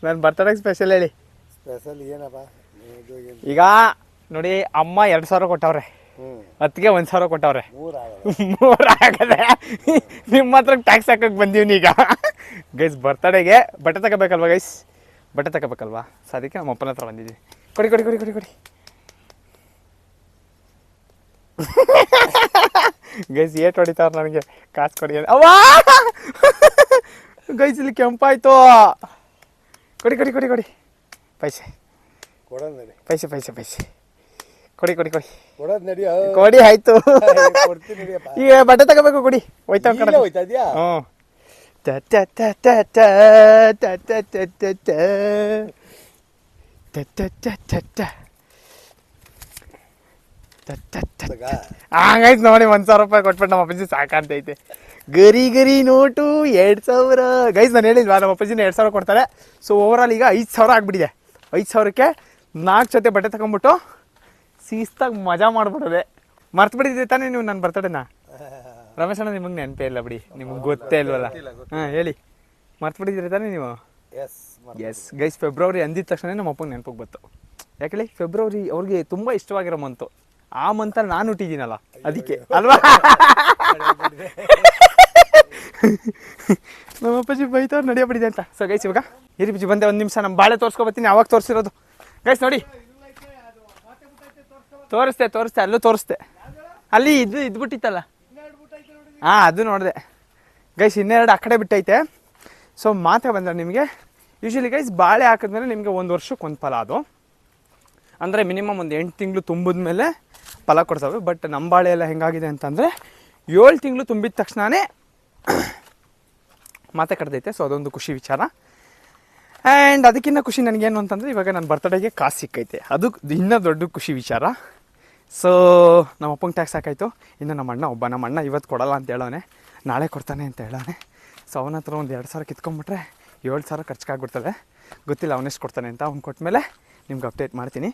ನನ್ನ ಬರ್ತಡೆಗೆ ಸ್ಪೆಷಲ್ ಹೇಳಿ. ಸ್ಪೆಷಲ್ ಏನಪ್ಪ? ಈಗ ನೋಡಿ, ಅಮ್ಮ 2,000 ಕೊಟ್ಟವ್ರೆ, ಅದಕ್ಕೆ 1,000 ಕೊಟ್ಟವ್ರೆ, 3 ಆಗದೆ. ನಿಮ್ಮ ಹತ್ರ ಟ್ಯಾಕ್ಸ್ ಹಾಕಕ್ಕೆ ಬಂದೀವ್ನಿ ಈಗ. ಗೈಸ್ ಬರ್ತಡೆಗೆ ಬಟ್ಟೆ ತಗೋಬೇಕಲ್ವ ಗೈಸ್, ಬಟ್ಟೆ ತಗೋಬೇಕಲ್ವಾ? ಸೊ ಅದಕ್ಕೆ ನಮ್ಮ ಅಪ್ಪನ ಹತ್ರ ಬಂದಿದ್ದೀವಿ. ಕೊಡಿ ಗೈಸ್ ಏಟ್ ಹೊಡಿತಾರ ನನಗೆ, ಕಾಸು ಕೊಡಿ. ಅವ್ವಾ ಗೈಸ್ ಇಲ್ಲಿ ಕೆಂಪಾಯ್ತು. ಕೊಡಿ ಪೈಸೆ ಕೊಡಿ ಕೊಡಿ ಆಯ್ತು. ಈಗ ಬಟ್ಟೆ ತಗೋಬೇಕು, ಕೊಡಿ. ಹೋಯ್ತಾ ಇದೆಯಾ? ಹ್ಞೂ. ಹಂಗಾಯ್ತು ನೋಡಿ, 1,000 ರೂಪಾಯಿ ಕೊಟ್ಬಿಟ್ಟು ನಮ್ಮ ಅಪ್ಪಾಜಿ ಸಾಕಂತೈತೆ. ಗರಿ ನೋಟು 2,000. ಗೈಸ್ ನಾನು ಹೇಳಿಲ್ವಾ, ನಮ್ಮ ಅಪ್ಪಾಜಿನ 2,000 ಕೊಡ್ತಾರೆ. ಸೊ ಓವರಾಲ್ ಈಗ 5,000 ಆಗಿಬಿಟ್ಟಿದೆ. 5,000ಕ್ಕೆ 4 ಜೊತೆ ಬಟ್ಟೆ ತಗೊಂಡ್ಬಿಟ್ಟು ಶಿಸ್ತಾಗಿ ಮಜಾ ಮಾಡ್ಬಿಡೋದೆ. ಮರ್ತು ಬಿಟ್ಟಿದ್ದೆ ತಾನೇ ನೀವು ನನ್ನ ಬರ್ತಡೇನ? ರಮೇಶ್ ಅಣ್ಣ ನಿಮಗೆ ನೆನಪೇ ಇಲ್ಲ ಬಿಡಿ, ನಿಮ್ಗೆ ಗೊತ್ತೇ ಇಲ್ವಲ್ಲ. ಹಾಂ ಹೇಳಿ, ಮರ್ತು ಬಿಟ್ಟಿದ್ದೀರಿ ತಾನೇ ನೀವು? ಎಸ್ ಎಸ್ ಗೈಸ್, ಫೆಬ್ರವರಿ ಅಂದಿದ ತಕ್ಷಣ ನಮ್ಮ ಅಪ್ಪಂಗೆ ನೆನಪಿಗೆ ಬಂತು. ಯಾಕೇಳಿ ಫೆಬ್ರವರಿ ಅವ್ರಿಗೆ ತುಂಬ ಇಷ್ಟವಾಗಿರೋ ಮಂತು. ಆ ಮಂತಲ್ಲಿ ನಾನು ಹುಟ್ಟಿದ್ದೀನಲ್ಲ ಅದಕ್ಕೆ ಅಲ್ವಾ. ನಮ್ಮ ಅಪ್ಪಾಜಿ ಬೈತವ್ರು ನಡೆಯಬಿಡಿದೆ ಅಂತ. ಸೊ ಗೈಸ್ ಇವಾಗ ಹಿರಿ ಬಿಜಿ ಬಂದೆ, ಒಂದು ನಿಮಿಷ ನಮ್ಮ ಬಾಳೆ ತೋರಿಸ್ಕೊಬತ್ತೀನಿ. ಅವಾಗ ತೋರಿಸಿರೋದು ಗೈಸ್ ನೋಡಿ, ತೋರಿಸ್ತೆ ಅಲ್ಲೂ ತೋರಿಸ್ದೆ. ಅಲ್ಲಿ ಇದ್ಬಿಟ್ಟಿತ್ತಲ್ಲ, ಹಾಂ ಅದು ನೋಡಿದೆ ಗೈಸ್. ಇನ್ನೆರಡು ಆ ಕಡೆ ಬಿಟ್ಟೈತೆ. ಸೊ ಮಾತೆ ಬಂದರೆ ನಿಮಗೆ ಯೂಶ್ವಲಿ ಗೈಸ್ ಬಾಳೆ ಹಾಕಿದ್ಮೇಲೆ ನಿಮಗೆ 1 ವರ್ಷಕ್ಕೆ ಒಂದು ಫಲ. ಅದು ಅಂದರೆ ಮಿನಿಮಮ್ ಒಂದು 8 ತಿಂಗಳು ತುಂಬಿದ ಮೇಲೆ ಫಲ ಕೊಡ್ತವೆ. ಬಟ್ ನಮ್ಮ ಬಾಳೆ ಎಲ್ಲ ಹೆಂಗಾಗಿದೆ ಅಂತಂದರೆ 7 ತಿಂಗಳು ತುಂಬಿದ ತಕ್ಷಣವೇ ಮಾತೆ ಕಡ್ದೈತೆ. ಸೊ ಅದೊಂದು ಖುಷಿ ವಿಚಾರ. ಆ್ಯಂಡ್ ಅದಕ್ಕಿಂತ ಖುಷಿ ನನಗೇನು ಅಂತಂದರೆ ಇವಾಗ ನನ್ನ ಬರ್ತಡೇಗೆ ಕಾಸು ಸಿಕ್ಕೈತೆ, ಅದು ಇನ್ನೂ ದೊಡ್ಡ ಖುಷಿ ವಿಚಾರ. ಸೊ ನಮ್ಮ ಅಪ್ಪಂಗೆ ಟ್ಯಾಕ್ಸ್ ಹಾಕಾಯ್ತು. ಇನ್ನು ನಮ್ಮ ಅಣ್ಣ ಇವತ್ತು ಕೊಡಲ್ಲ ಅಂತ ಹೇಳೋನೆ, ನಾಳೆ ಕೊಡ್ತಾನೆ ಅಂತ ಹೇಳೋನೆ. ಸೊ ಅವನ ಹತ್ರ ಒಂದು 2,000 ಕಿತ್ಕೊಂಡ್ಬಿಟ್ರೆ 7,000 ಖರ್ಚಾಗ್ಬಿಡ್ತದೆ. ಗೊತ್ತಿಲ್ಲ ಅವನೆಷ್ಟು ಕೊಡ್ತಾನೆ ಅಂತ. ಅವ್ನು ಕೊಟ್ಟಮೇಲೆ ನಿಮ್ಗೆ ಅಪ್ಡೇಟ್ ಮಾಡ್ತೀನಿ.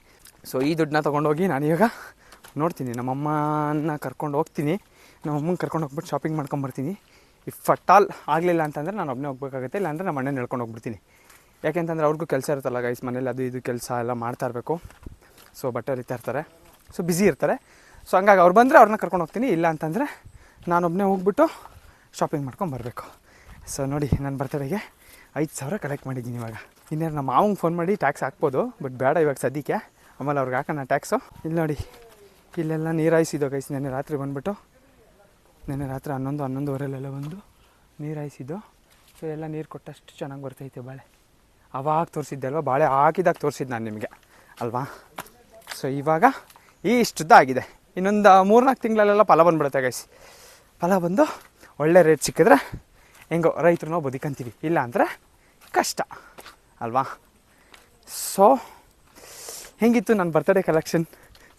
ಸೊ ಈ ದುಡ್ಡನ್ನ ತೊಗೊಂಡೋಗಿ ನಾನು ಇವಾಗ ನೋಡ್ತೀನಿ, ನಮ್ಮಮ್ಮನ ಕರ್ಕೊಂಡು ಹೋಗ್ತೀನಿ. ನಮ್ಮಮ್ಮನ ಕರ್ಕೊಂಡು ಹೋಗ್ಬಿಟ್ಟು ಶಾಪಿಂಗ್ ಮಾಡ್ಕೊಂಬರ್ತೀನಿ. ಇಫ್ ಅಟ್ ಆಲ್ ಆಗಲಿಲ್ಲ ಅಂತಂದರೆ ನಾನು ಒಬ್ಬನೇ ಹೋಗ್ಬೇಕಾಗುತ್ತೆ, ಇಲ್ಲಾಂದರೆ ನಮ್ಮ ಅಣ್ಣನ ಹೇಳ್ಕೊಂಡು ಹೋಗ್ಬಿಡ್ತೀನಿ. ಯಾಕೆಂತಂದರೆ ಅವ್ರಿಗೂ ಕೆಲಸ ಇರುತ್ತಲ್ಲ ಗೈಸ್, ಮನೇಲಿ ಅದು ಇದು ಕೆಲಸ ಎಲ್ಲ ಮಾಡ್ತಾ ಇರಬೇಕು. ಸೊ ಬಟ್ಟೆ ಹೊಲಿತಾ ಇರ್ತಾರೆ, ಸೊ ಬ್ಯುಸಿ ಇರ್ತಾರೆ. ಸೊ ಹಂಗಾಗಿ ಅವ್ರು ಬಂದರೆ ಅವ್ರನ್ನ ಕರ್ಕೊಂಡು ಹೋಗ್ತೀನಿ. ಇಲ್ಲ ಅಂತಂದರೆ ನಾನೊಬ್ಬನೇ ಹೋಗ್ಬಿಟ್ಟು ಶಾಪಿಂಗ್ ಮಾಡ್ಕೊಂಬರ್ಬೇಕು. ಸೊ ನೋಡಿ, ನನ್ನ ಬರ್ತಡೆಗೆ 5,000 ಕಲೆಕ್ಟ್ ಮಾಡಿದ್ದೀನಿ. ಇವಾಗ ಇನ್ನೇನು ನಮ್ಮ ಮಾವಂಗೆ ಫೋನ್ ಮಾಡಿ ಟ್ಯಾಕ್ಸ್ ಹಾಕ್ಬೋದು, ಬಟ್ ಬೇಡ ಇವಾಗ ಸದ್ಯಕ್ಕೆ, ಆಮೇಲೆ ಅವ್ರಿಗೆ ಹಾಕೋಣ ಟ್ಯಾಕ್ಸು. ಇಲ್ಲಿ ನೋಡಿ, ಇಲ್ಲೆಲ್ಲ ನೀರು ಹಾಯಿಸಿದ್ದು ಗೈಸ್. ನೆನ್ನೆ ರಾತ್ರಿ ಬಂದುಬಿಟ್ಟು, ನೆನ್ನೆ ರಾತ್ರಿ 11-11:30 ಬಂದು ನೀರು ಹಾಯಿಸಿದ್ದು. ಸೊ ಎಲ್ಲ ನೀರು ಕೊಟ್ಟಷ್ಟು ಚೆನ್ನಾಗಿ ಬರ್ತೈತೆ ಬಾಳೆ. ಅವಾಗ ತೋರಿಸಿದ್ದೆ ಅಲ್ವಾ, ಬಾಳೆ ಹಾಕಿದಾಗ ತೋರಿಸಿದ್ದು ನಾನು ನಿಮಗೆ ಅಲ್ವಾ. ಸೊ ಇವಾಗ ಇಷ್ಟುದ್ದ ಆಗಿದೆ. ಇನ್ನೊಂದು 3-4 ತಿಂಗಳಲ್ಲೆಲ್ಲ ಫಲ ಬಂದುಬಿಡುತ್ತೆ ಗೈಸ್. ಫಲ ಬಂದು ಒಳ್ಳೆ ರೇಟ್ ಸಿಕ್ಕಿದ್ರೆ ಹೆಂಗೋ ರೈತರು ನಾವು ಬದುಕಂತೀವಿ, ಇಲ್ಲ ಅಂದರೆ ಕಷ್ಟ ಅಲ್ವಾ. ಸೊ ಹೆಂಗಿತ್ತು ನನ್ನ ಬರ್ತಡೇ ಕಲೆಕ್ಷನ್?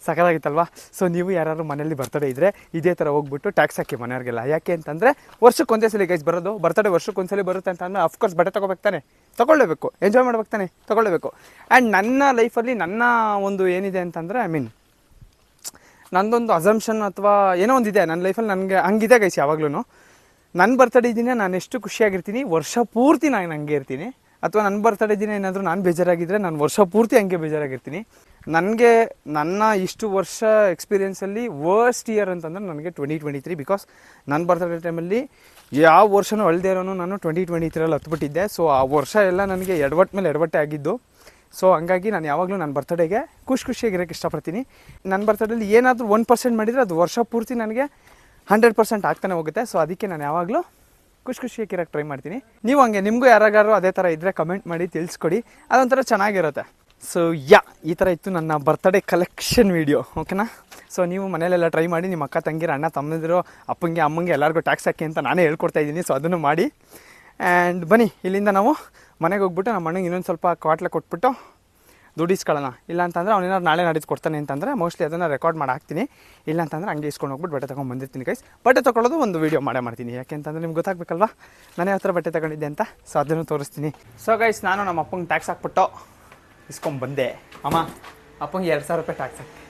ಸಕಲಾಗಿತ್ತಲ್ವಾ. ಸೊ ನೀವು ಯಾರು ಮನೇಲಿ ಬರ್ತಡೇ ಇದ್ದರೆ ಇದೇ ಥರ ಹೋಗ್ಬಿಟ್ಟು ಟ್ಯಾಕ್ಸ್ ಹಾಕಿ ಮನೆಯವ್ರಿಗೆಲ್ಲ. ಯಾಕೆ ಅಂತಂದರೆ ವರ್ಷಕ್ಕೆ ಒಂದೇ ಸಲ ಗೈಸ್ ಬರೋದು, ಬರ್ತಡೇ ವರ್ಷಕ್ಕೆ ಒಂದ್ಸಲ ಬರುತ್ತೆ ಅಂತ ಅಂದರೆ ಅಫ್ಕೋರ್ಸ್ ಬಟ್ಟೆ ತೊಗೋಬೇಕು ತಾನೆ, ತೊಗೊಳ್ಳೇಬೇಕು, ಎಂಜಾಯ್ ಮಾಡ್ಬೇಕು ತಾನೆ, ತೊಗೊಳ್ಳೇಬೇಕು. ಆ್ಯಂಡ್ ನನ್ನ ಲೈಫಲ್ಲಿ ನನ್ನ ಒಂದು ಏನಿದೆ ಅಂತಂದರೆ ನಂದೊಂದು ಅಸಂಪ್ಷನ್ ಅಥವಾ ಏನೋ ಒಂದಿದೆ ನನ್ನ ಲೈಫಲ್ಲಿ. ನನಗೆ ಹಂಗಿದೆ ಗೈಸ್ ಯಾವಾಗ್ಲೂ. ನನ್ನ ಬರ್ತಡೇ ದಿನ ನಾನು ಎಷ್ಟು ಖುಷಿಯಾಗಿರ್ತೀನಿ, ವರ್ಷ ಪೂರ್ತಿ ನಾನು ಹಂಗೆ ಇರ್ತೀನಿ. ಅಥವಾ ನನ್ನ ಬರ್ತಡೇ ದಿನ ಏನಾದರೂ ನಾನು ಬೇಜಾರಾಗಿದ್ದರೆ ನಾನು ವರ್ಷ ಪೂರ್ತಿ ಹಂಗೆ ಬೇಜಾರಾಗಿರ್ತೀನಿ. ನನಗೆ ನನ್ನ ಇಷ್ಟು ವರ್ಷ ಎಕ್ಸ್ಪೀರಿಯೆನ್ಸಲ್ಲಿ ವರ್ಸ್ಟ್ ಇಯರ್ ಅಂತಂದರೆ ನನಗೆ 2023. ಬಿಕಾಸ್ ನನ್ನ ಬರ್ತಡೇ ಟೈಮಲ್ಲಿ ಯಾವ ವರ್ಷನೂ ಅಳ್ದೇ ಇರೋನು ನಾನು 2023 ಹತ್ಬಿಟ್ಟಿದ್ದೆ. ಸೊ ಆ ವರ್ಷ ಎಲ್ಲ ನನಗೆ ಎಡವಟ್ಟು ಮೇಲೆ ಎಡವಟ್ಟೆ ಆಗಿದ್ದು. ಸೊ ಹಂಗಾಗಿ ನಾನು ಯಾವಾಗಲೂ ನನ್ನ ಬರ್ತಡೇಗೆ ಖುಷಿಯಾಗಿರೋಕ್ಕೆ ಇಷ್ಟಪಡ್ತೀನಿ. ನನ್ನ ಬರ್ತಡೇಲಿ ಏನಾದರೂ 1% ಮಾಡಿದರೆ ಅದು ವರ್ಷ ಪೂರ್ತಿ ನನಗೆ 100% ಆಗ್ತಾನೆ ಹೋಗುತ್ತೆ. ಸೊ ಅದಕ್ಕೆ ನಾನು ಯಾವಾಗಲೂ ಖುಷಿಯಾಗಿರೋಕ್ಕೆ ಟ್ರೈ ಮಾಡ್ತೀನಿ. ನೀವು ಹಂಗೆ ನಿಮಗೂ ಯಾರಾಗಾರು ಅದೇ ಥರ ಇದ್ದರೆ ಕಮೆಂಟ್ ಮಾಡಿ ತಿಳಿಸ್ಕೊಡಿ, ಅದೊಂಥರ ಚೆನ್ನಾಗಿರುತ್ತೆ. ಸೊ ಈ ಥರ ಇತ್ತು ನನ್ನ ಬರ್ತಡೇ ಕಲೆಕ್ಷನ್ ವೀಡಿಯೋ, ಓಕೆನಾ. ಸೊ ನೀವು ಮನೇಲೆಲ್ಲ ಟ್ರೈ ಮಾಡಿ, ನಿಮ್ಮ ಅಕ್ಕ ತಂಗಿರು ಅಣ್ಣ ತಮ್ಮಂದಿರು ಅಪ್ಪಂಗೆ ಅಮ್ಮಂಗೆ ಎಲ್ಲರಿಗೂ ಟ್ಯಾಕ್ಸ್ ಹಾಕಿ ಅಂತ ನಾನೇ ಹೇಳ್ಕೊಡ್ತಾ ಇದ್ದೀನಿ. ಸೊ ಅದನ್ನು ಮಾಡಿ. ಆ್ಯಂಡ್ ಬನ್ನಿ ಇಲ್ಲಿಂದ ನಾವು ಮನೆಗೆ ಹೋಗ್ಬಿಟ್ಟು ನಮ್ಮ ಅಣ್ಣಂಗೆ ಇನ್ನೊಂದು ಸ್ವಲ್ಪ ಕ್ವಾಟ್ಲೆ ಕೊಟ್ಬಿಟ್ಟು ದುಡ್ಡಿಸ್ಕೊಳ್ಳೋಣ. ಇಲ್ಲ ಅಂತಂದರೆ ಅವನೇನಾದ್ರು ನಾಳೆ ನಾಡಿದ್ದು ಕೊಡ್ತಾನೆ ಅಂತಂದರೆ ಮೋಸ್ಟ್ಲಿ ಅದನ್ನು ರೆಕಾರ್ಡ್ ಮಾಡಿ ಹಾಕ್ತೀನಿ. ಇಲ್ಲ ಅಂತಂದರೆ ಹಂಗೆ ಇಸ್ಕೊಂಡು ಹೋಗ್ಬಿಟ್ಟು ಬಟ್ಟೆ ತೊಗೊಂಡು ಬಂದಿರ್ತೀನಿ ಗೈಸ್. ಬಟ್ಟೆ ತೊಗೊಳ್ಳೋದು ಒಂದು ವೀಡಿಯೋ ಮಾಡ್ತೀನಿ, ಯಾಕೆ ಅಂತಂದರೆ ನಿಮ್ಗೆ ಗೊತ್ತಾಗಬೇಕಲ್ವಾ ನಾನು ಯಾವ ಥರ ಬಟ್ಟೆ ತೊಗೊಂಡಿದ್ದೆ ಅಂತ. ಸೊ ಅದನ್ನು ತೋರಿಸ್ತೀನಿ. ಸೊ ಗೈಸ್ ನಾನು ನಮ್ಮ ಅಪ್ಪಂಗೆ ಟ್ಯಾಕ್ಸ್ ಹಾಕ್ಬಿಟ್ಟು ಇಸ್ಕೊಂಬಂದೆ. ಅಮ್ಮ ಅಪ್ಪಂಗೆ 2,000 ರೂಪಾಯಿ ಟ್ಯಾಕ್ಸ್ ಹಾಕಿ,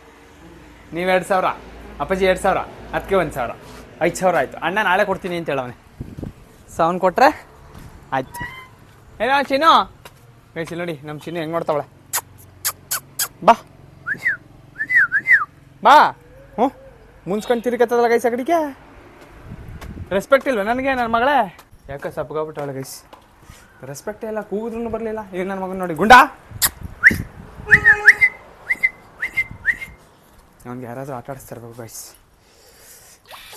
ನೀವು 2,000, ಅಪ್ಪಾಜಿ 2,000, ಅದಕ್ಕೆ 1,000, 5,000 ಆಯಿತು. ಅಣ್ಣ ನಾಳೆ ಕೊಡ್ತೀನಿ ಅಂತ ಹೇಳವನೆ. ಸೊ ಅವ್ನು ಕೊಟ್ಟರೆ ಆಯ್ತು. ಏನೋ ಚಿನ್ನು ಗೈಸ್ ಇಲ್ಲಿ ನೋಡಿ ನಮ್ಮ ಚಿನ್ನು ಹೆಂಗೆ ನೋಡ್ತಾವಳೆ. ಬಾ ಮುನ್ಸ್ಕೊಂಡು ತಿರುಗತ್ತದಲ್ಲ ಗೈಸ್. ಆ ಕಡೆಗೆ ರೆಸ್ಪೆಕ್ಟ್ ಇಲ್ವ ನನಗೆ ನನ್ನ ಮಗಳೇ? ಯಾಕೆ ಸಪ್ಗಾಗ್ಬಿಟ್ಟವಳೆ ಗೈಸ್, ರೆಸ್ಪೆಕ್ಟೇ ಇಲ್ಲ, ಕೂಗಿದ್ರೂ ಬರಲಿಲ್ಲ. ಈಗ ನನ್ನ ಮಗನ ನೋಡಿ ಗುಂಡಾ, ಅವ್ನಿಗೆ ಯಾರಾದರೂ ಆಟ ಆಡಿಸ್ತಾ ಇರ್ಬೇಕು ಗೈಸ್.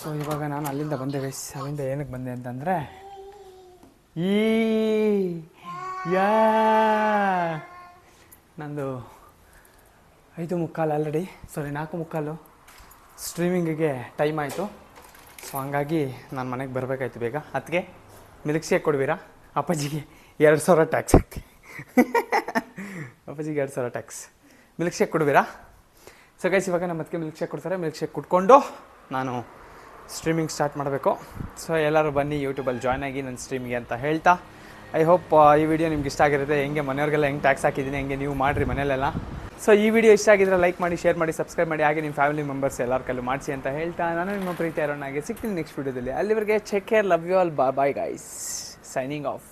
ಸೊ ಇವಾಗ ನಾನು ಅಲ್ಲಿಂದ ಬಂದೆ ಗೈಸ್. ಅಲ್ಲಿಂದ ಏನಕ್ಕೆ ಬಂದೆ ಅಂತಂದರೆ ನಂದು 5:15 ಆಲ್ರೆಡಿ, 4:15 ಸ್ಟ್ರೀಮಿಂಗಿಗೆ ಟೈಮ್ ಆಯಿತು. ಸೊ ಹಂಗಾಗಿ ನಾನು ಮನೆಗೆ ಬರಬೇಕಾಯ್ತು ಬೇಗ. ಅದಕ್ಕೆ ಮಿಲ್ಕ್ ಶೇಕ್ ಕೊಡ್ತೀರಾ? ಅಪ್ಪಾಜಿಗೆ 2,000 ಟ್ಯಾಕ್ಸ್ ಹಾಕ್ತಿ. ಅಪ್ಪಾಜಿಗೆ 2,000 ಟ್ಯಾಕ್ಸ್. ಮಿಲ್ಕ್ ಶೇಕ್ ಕೊಡ್ತೀರಾ? ಸೊ ಗೈಸ್ ಇವಾಗ ನಮ್ಮ ಅದಕ್ಕೆ ಮಿಲ್ಕ್ ಶೇಕ್ ಕೊಡ್ತಾರೆ. ಮಿಲ್ಕ್ ಶೇಕ್ ಕುಟ್ಕೊಂಡು ನಾನು ಸ್ಟ್ರೀಮಿಂಗ್ ಸ್ಟಾರ್ಟ್ ಮಾಡಬೇಕು. ಸೊ ಎಲ್ಲರೂ ಬನ್ನಿ ಯೂಟ್ಯೂಬಲ್ಲಿ ಜಾಯ್ನ್ ಆಗಿ ನನ್ನ ಸ್ಟ್ರೀಮಿಗೆ ಅಂತ ಹೇಳ್ತಾ, ಐ ಹೋಪ್ ಈ ವಿಡಿಯೋ ನಿಮ್ಗೆ ಇಷ್ಟ ಆಗಿರುತ್ತೆ. ಹೆಂಗೆ ಮನೆಯವ್ರಿಗೆಲ್ಲ ಹೆಂಗೆ ಟ್ಯಾಕ್ಸ್ ಹಾಕಿದ್ದೀನಿ ಹೆಂಗೆ ನೀವು ಮಾಡಿರಿ ಮನೆಯಲ್ಲೆಲ್ಲ. ಸೊ ಈ ವಿಡಿಯೋ ಇಷ್ಟ ಆಗಿದ್ರೆ ಲೈಕ್ ಮಾಡಿ, ಶೇರ್ ಮಾಡಿ, ಸಬ್ಸ್ಕ್ರೈಬ್ ಮಾಡಿ, ಹಾಗೆ ನಿಮ್ಮ ಫ್ಯಾಮಿಲಿ ಮೆಂಬರ್ಸ್ ಎಲ್ಲರ ಕೈಲೂ ಮಾಡಿಸಿ ಅಂತ ಹೇಳ್ತಾ ನಾನು ನಿಮ್ಮ ಪ್ರೀತಿ ಅರುಣ್. ಹಾಗೆ ಸಿಗ್ತೀನಿ ನೆಕ್ಸ್ಟ್ ವಿಡಿಯೋದಲ್ಲಿ. ಅಲ್ಲಿವರೆಗೆ take care, love you all, bye guys, signing of.